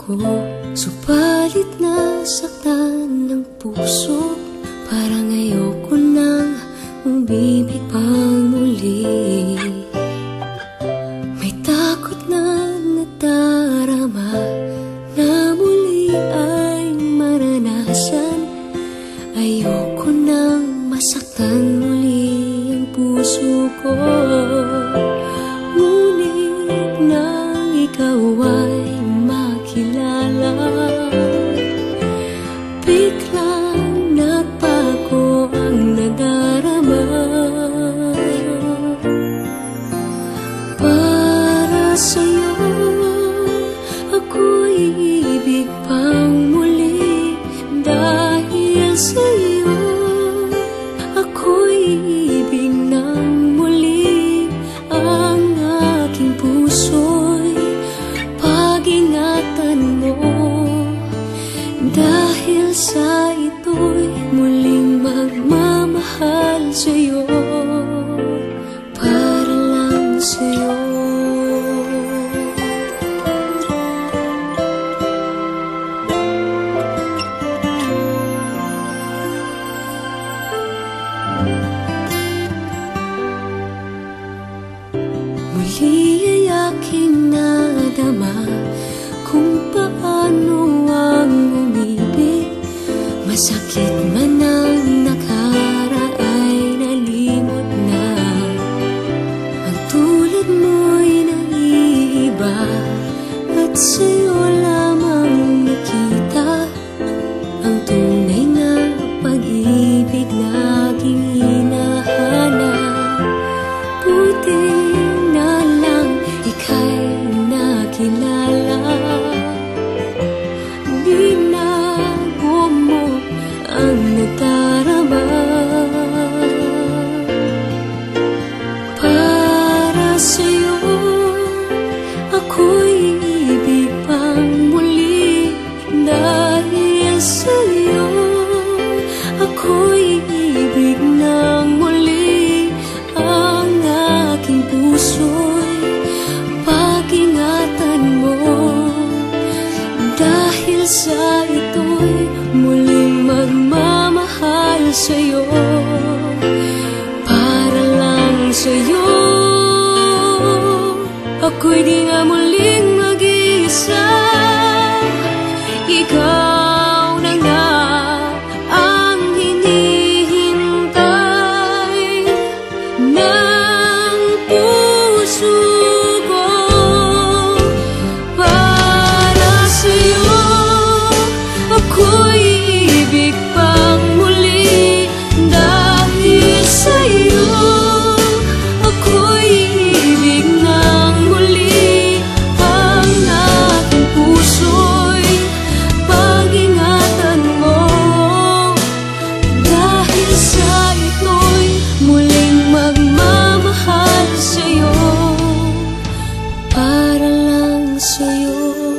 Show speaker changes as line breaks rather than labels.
ako, subalit nasaktan ng puso. Parang ayoko nang umibig pang muli. May takot na nadarama na muli ay maranasan. Ayoko nang masaktan muli ang puso ko. Ngunit nang ikaw ay makilala, biglang nagbago ang nadarama. Para sa'yo ako'y ibig pang muli. Dahil sa'yo ako'y ibig ng muli. Ang aking puso'y pag-ingatan mo. Dahil sa ito'y muling magmamahal sa'yo, para lang sa'yo. Muli ay aking nadama kung paano ang umibig. Masakit man ang nakaraan, nalimot na. Ang tulad mo'y naiiba, at sa'yo lamang nakita ang tunay na pag-ibig laging hinahanap. Buti na lang ika'y nakilala. Binago mo ang nadarama. Para sa'yo ako'y ibig pang muli. Dahil sa'yo ako'y ibig ng muli. Ang aking puso'y pag-ingatan mo. Dahil sa ito'y muling magmamahal sa'yo, para lang sa'yo. Ako'y di nga muling mag-iisa. Ikaw na nga ang hinihintay ng puso ko. Para sa'yo ako'y ibig pang muli. Dahil sa'yo ako'y ibig ng muli. Ang aking puso'y pag-ingatan mo. Dahil sa ito'y muling magmamahal sa'yo, para lang sa'yo.